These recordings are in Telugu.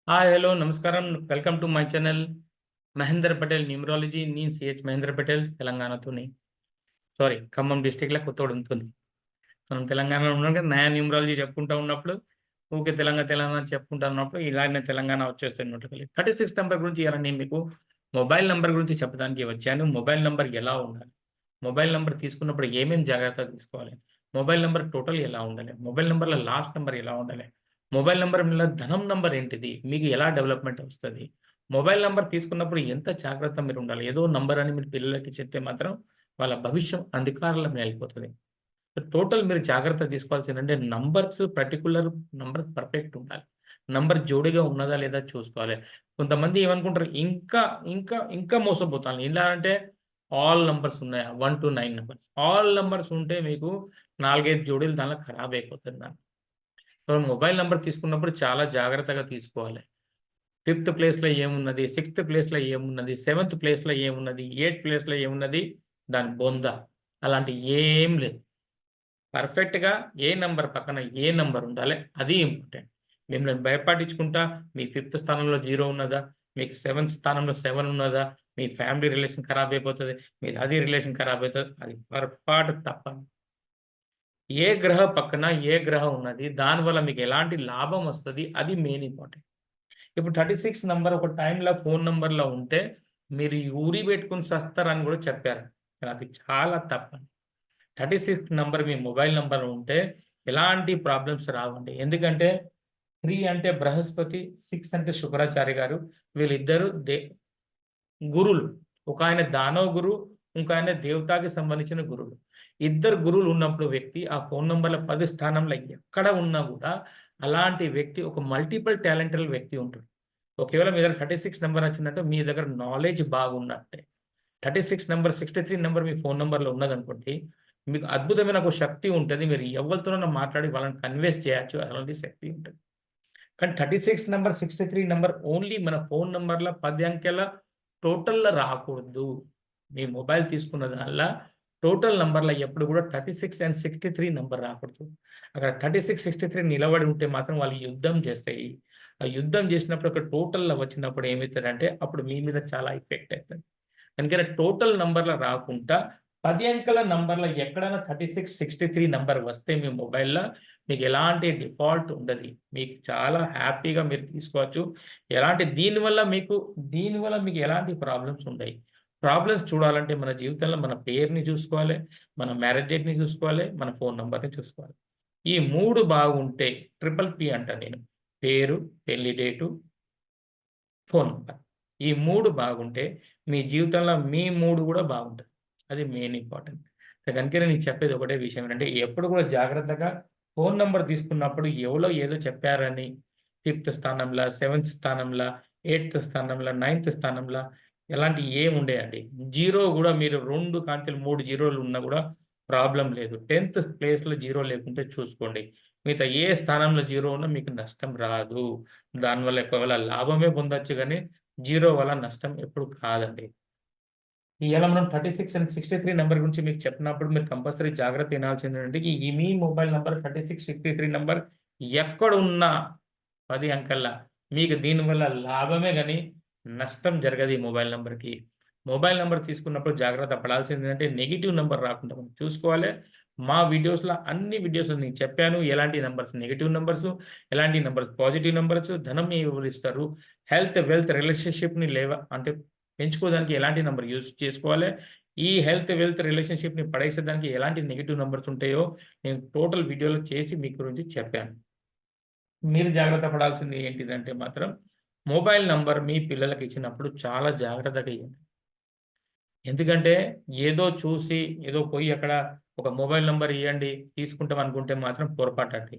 హాయ్ హలో నమస్కారం. Welcome to my channel Mahender Patel numerology. నేను సిహెచ్ మహేందర్ పటేల్ తెలంగాణతోని ఖమ్మం డిస్ట్రిక్ట్‌లో కొత్తగూడెంతోని. మనం తెలంగాణలో ఉన్నాం కదా! నయా న్యూమరాలజీ చెప్పుకుంటా ఉన్నప్పుడు ఊకే తెలంగాణ, తెలంగాణ చెప్పుకుంటా ఉన్నప్పుడు ఇలానే తెలంగాణ వచ్చేస్తుంది నోట్లోకెళ్ళి. 36 నంబర్ గురించి ఇయాల నేను మీకు మొబైల్ నంబర్ గురించి చెప్పడానికి వచ్చాను. మొబైల్ నంబర్ ఎలా ఉండాలి? మొబైల్ నంబర్ తీసుకున్నప్పుడు ఏమేం జాగ్రత్తలు తీసుకోవాలి? మొబైల్ నంబర్ టోటల్ ఎలా ఉండాలి? మొబైల్ నంబర్‌లో లాస్ట్ నంబర్ ఎలా ఉండాలి? మొబైల్ నంబర్‌లో ధనం నంబర్ ఏంటిది? మీకు ఎలా డెవలప్‌మెంట్ వస్తది? మొబైల్ నంబర్ తీసుకున్నప్పుడు ఎంత జాగ్రత్త మీరుండాలి? ఏదో నంబర్ అని మీరు పిల్లలకి చెప్తే మాత్రం వాళ్ళ భవిష్యం అంధకారంలో వెళ్ళిపోతది. టోటల్ మీరు జాగ్రత్త తీసుకోవాల్సిందంటే నంబర్స్ పర్టిక్యులర్ నంబర్ పర్ఫెక్ట్ ఉండాలి. నంబర్ జోడిగా ఉన్నదా లేదా చూసుకోవాలి. కొంతమంది ఏమనుకుంటారు ఇంకా మోసపోతాను. ఎలా అంటే ఆల్ నంబర్స్ ఉన్నాయా? 1-9 నంబర్స్. ఆల్ నంబర్స్ ఉంటే మీకు 4, 5 జోడీలు దాంట్లో ఖరాబ్ అయిపోతది దాంట్లో. సో, మొబైల్ నంబర్ తీసుకున్నప్పుడు చాలా జాగ్రత్తగా తీసుకోవాలి. ఫిఫ్త్ ప్లేస్‌లో ఏమున్నది? సిక్స్త్ ప్లేస్‌లో ఏమున్నది? సెవెంత్ ప్లేస్‌లో ఏమున్నది? ఎయిత్ ప్లేస్‌లో ఏమున్నది? దాని బొంద. అలాంటియి ఏం లేదు. పర్ఫెక్ట్‌గా ఏ నంబర్ పక్కన ఏ నంబర్ ఉండాలి అది ఇంపార్టెంట్. మిమ్మల్ని భయపట్టించుకుంటా మీ ఫిఫ్త్ స్థానంలో 0 ఉన్నదా? మీకు సెవెంత్ స్థానంలో 7 ఉన్నదా? మీ ఫ్యామిలీ రిలేషన్ ఖరాబ్ అయిపోతది. మీది అది రిలేషన్ ఖరాబ్ అయితది. అది పొరపాటు తప్పండి. ఏ గ్రహం పక్కన ఏ గ్రహం ఉన్నది? దానివల్ల మీకు ఎలాంటి లాభం వస్తది? అది మెయిన్ ఇంపార్టెంట్. ఇప్పుడు 36 నంబర్ ఒక టైమ్‌లో ఫోను నంబర్‌లో ఉంటే మీరు ఈ ఉరి పెట్టుకొని సస్తారని గూడా చెప్పారు. అది చాలా తప్పండి. 36 నంబర్ మీ మొబైల్ నంబర్ ఉంటే ఎలాంటి ప్రాబ్లమ్స్ రావండి. ఎందుకంటే 3 అంటే బృహస్పతి, 6 అంటే శుక్రాచార్య గారు. వీళ్ళిద్దరూ గురువులు. ఒకాయన దానవ గురువు, ఇంకొకాయన దేవతకి సంబంధించిన గురువులు. ఇద్దరు గురువులు ఉన్నప్పుడు వ్యక్తి ఆ ఫోను నంబర్‌ల 10 స్థానంలో ఎక్కడ ఉన్నా గూడా అలాంటి వ్యక్తి ఒక మల్టిపుల్ టాలెంటెడ్ వ్యక్తి ఉంటాడు. ఒకవేళ మీ దగ్గర 36 నంబర్ వచ్చిందంటే మీ దగ్గర నాలెడ్జ్ బాగున్నట్టే. 36 నంబర్, 63 నంబర్ మీ ఫోను నంబర్‌లో ఉన్నదనుకోండి, మీకు అద్భుతమైన ఒక శక్తి ఉంటది. మీరు ఎవరితోనైనా మాట్లాడి వాళ్ళని కన్విన్స్ చేయొచ్చు. అలాంటి శక్తి ఉంటది. కానీ 36 నంబర్, 63 నంబర్ ఓన్లీ మన ఫోను నంబర్‌ల 10 అంకెల టోటల్‌లో రాకూడదు. మీ మొబైల్ తీసుకున్న దానిల టోటల్ నంబర్‌ల ఎప్పుడు కూడా 36 అండ్ 63 నంబర్ రాకూడదు. అక్కడ 36, 63 నిలబడి ఉంటే మాత్రం వాళ్ళు యుద్ధం చేస్తాయి. ఆ యుద్ధం చేసినప్పుడు అక్కడ టోటల్‌లో వచ్చినప్పుడు ఏమైతదంటే అప్పుడు మీ మీద చాలా ఎఫెక్ట్ అయితది. అందుకని టోటల్ నంబర్‌ల రాకుండా 10 అంకెల నంబర్‌ల ఎక్కడైనా 36, 63 నంబర్ వస్తే మీ మొబైల్‌ల మీకెలాంటి డిఫాల్ట్ ఉండది. మీకు చాలా హ్యాపీగా మీరు తీసుకోవచ్చు. దీనివల్ల మీకు ఎలాంటి ప్రాబ్లమ్స్ ఉండయి. ప్రాబ్లమ్స్ చూడాలంటే మన జీవితంలో మన పేరుని చూసుకోవాలి, మన మ్యారేజ్ డేట్‌ని చూసుకోవాలి, మన ఫోను నంబర్‌ని చూసుకోవాలి. ఈ 3 బాగుంటే ట్రిపుల్ పి అంటా నేను. పేరు, పెళ్లి డేటు, ఫోను నంబర్. ఈ 3 బాగుంటే మీ జీవితంలో మీ మూడ్ గూడా బాగుంటది. అది మెయిన్ ఇంపార్టెంట్. అందుకని నేను చెప్పేది ఒకటే విషయం ఏంటంటే, ఎప్పుడు కూడా జాగ్రత్తగా ఫోను నంబర్ తీసుకున్నప్పుడు ఎవలో ఏదో చెప్పారని ఫిఫ్త్ స్థానంలా, సెవెంత్ స్థానంలా, ఎయిత్ స్థానంలా, నైన్త్ స్థానంలా ఎలాంటియి ఏమి ఉండయండి. జీరో గూడా మీరు 2 కాంకెలు 3 జీరోలు ఉన్నా గూడా ప్రాబ్లమ్ లేదు. 10థ్ ప్లేస్‌లో జీరో లేకుంటే చూసుకోండి. మిగతా ఏ స్థానంలో జీరో ఉన్నా మీకు నష్టం రాదు. దానివల్ల ఒకవేళ లాభమే పొందొచ్చు గానీ, జీరో వల్ల నష్టం ఎప్పుడు కాదండి. ఇయాల మనం 36 అండ్ 63 నంబర్ గురించి మీకు చెప్పినప్పుడు మీరు కంపల్సరీ జాగ్రత్త వినాల్సిందేంటంటే, ఈ మీ మొబైల్ నంబర్ 36, 63 నంబర్ ఎక్కడున్నా 10 అంకెల్లా మీకు దీనివల్ల లాభమే గాని, నష్టం జరగదు ఈ మొబైల్ నంబర్‌కి. మొబైల్ నంబర్ తీసుకున్నప్పుడు జాగ్రత్త పడాల్సిందేంటంటే, నెగెటివ్ నంబర్ రాకుండా మనం చూసుకోవాలి. మా వీడియోస్‌లో అన్ని వీడియోస్‌లో నేను చెప్పాను. ఎలాంటి నంబర్స్ నెగెటివ్ నంబర్సు, ఎలాంటి నంబర్స్ పాజిటివ్ నంబర్స్, ధనం ఎవరిస్తారు, హెల్త్, వెల్త్, రిలేషన్‌షిప్‌ని అంటే పెంచుకోవడానికి ఎలాంటి నంబర్ యూజ్ చేసుకోవాలి. ఈ హెల్త్, వెల్త్ రిలేషన్‌షిప్‌ని పడేసేదానికి ఎలాంటి నెగెటివ్ నంబర్స్ ఉంటాయో నేను టోటల్ వీడియోలో చేసి మీ గురించి చెప్పాను. మీరు జాగ్రత్త పడాల్సింది ఏంటిదంటే మాత్రం మొబైల్ నంబర్ మీ పిల్లలకి ఇచ్చినప్పుడు చాలా జాగ్రత్తగా ఇయ్యండి. ఎందుకంటే ఏదో చూసి ఏదో పోయి అక్కడ ఒక మొబైల్ నంబర్ ఇయ్యండి తీసుకుంటాం అనుకుంటే మాత్రం పొరపాటండి.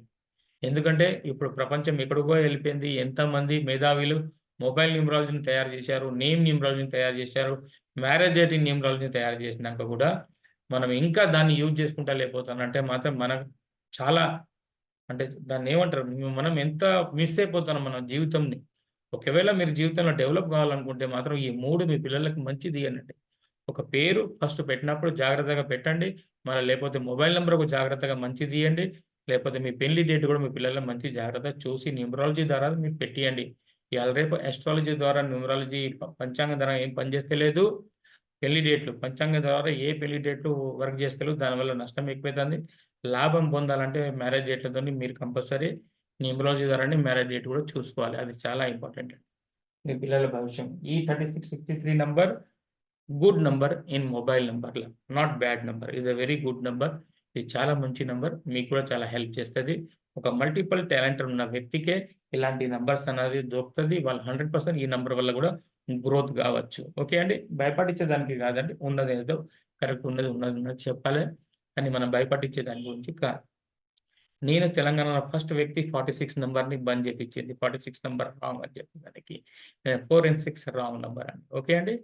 ఎందుకంటే ఇప్పుడు ప్రపంచం ఎక్కడికో ఎళ్ళిపోయింది. ఎంతమంది మేధావిలు మొబైల్ న్యూమరాలజీని తయారు జేశారు. నేమ్ న్యూమరాలజీని తయారు జేశారు. మ్యారేజ్ డేటింగ్ న్యూమరాలజీని తయారు జేసినాక గూడా మనం ఇంకా దాన్ని యూజ్ చేసుకుంటా లేకపోతానంటే మాత్రం మనకు చాలా అంటే దాన్నేమంటారు? మనం ఎంత మిస్ అయిపోతున్నాం మన జీవితంని. ఒకవేళ మీరు జీవితంలో డెవలప్ కావాలనుకుంటే మాత్రం ఈ 3 మీ పిల్లలకి మంచిదియ్యండి. ఒక పేరు ఫస్ట్ పెట్టినప్పుడు జాగ్రత్తగా పెట్టండి. లేపోతే మొబైల్ నంబర్ ఒక జాగ్రత్తగా మంచిదియ్యండి. లేపోతే మీ పెళ్లి డేట్ గూడా మీ పిల్లల మంచి జాగ్రత్తగా చూసి న్యూమరాలజీ ద్వారా మీరు పెట్టియండి. ఇవాళ రేపు అస్ట్రాలజీ ద్వారా న్యూమరాలజీ పంచాంగం ద్వారా ఏం పనిచేస్తలేదు. పెళ్లి డేట్లు పంచాంగం ద్వారా ఏ పెళ్లి డేట్లు వర్క్ చేస్తలేవు. దానివల్ల నష్టం ఎక్కువైతుంది. లాభం పొందాలంటే మ్యారేజ్ డేట్లతోని మీరు కంపల్సరీ న్యూమరాలజీ ద్వారానే మ్యారేజ్ డేట్ కూడా చూసుకోవాలి. అది చాలా ఇంపార్టెంట్. మీ పిల్లల భవిష్యం. ఈ 36, 63 number good number in mobile నంబర్‌ల. Not bad number. Is a very good number. ఇది చాలా మంచి నంబర్. మీకు కూడా చాలా హెల్ప్ చేస్తది. ఒక మల్టిపుల్ టాలెంట్ ఉన్న వ్యక్తికే ఇలాంటి నంబర్స్ అనేది దొరుకుతది. వాళ్ళు 100% ఈ నంబర్ వల్ల కూడా గ్రోత్ కావచ్చు. ఓకే అండి. భయపడిచ్చేదానికి కాదండి. ఉన్నదేదో కరెక్ట్ ఉన్నది చెప్పాలి. కానీ మనం భయపట్టించే దాని గురించి కాదు. నేను తెలంగాణలో ఫస్ట్ వ్యక్తి 46 నంబర్‌ని బంద్ చేపిచ్చింది. 46 నంబర్ రాంగ్ అని చెప్పి దానికి 4 అండ్ 6 రాంగ్ నంబర్ అని. ఓకే అండి.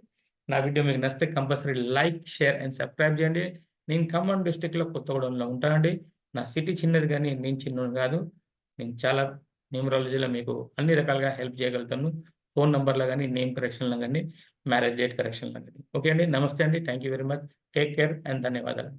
నా వీడియో మీకు నచ్చితే compulsory like, share and subscribe చేయండి. నేను ఖమ్మం డిస్ట్రిక్ట్‌లో కొత్తగూడెంలో ఉంటానండి. నా సిటీ చిన్నది గానీ నేను చిన్నోడిని కాదు. నేను చాలా న్యూమరాలజీలో మీకు అన్ని రకాలుగా హెల్ప్ చేయగలుగుతాను. ఫోన్ నంబర్‌లో గానీ, నేమ్ కరెక్షన్‌లో గానీ, మ్యారేజ్ డేట్ కరెక్షన్‌లో గానీ. ఓకే అండి. నమస్తే అండి. Thank you very much. Take care and ధన్యవాదాలు.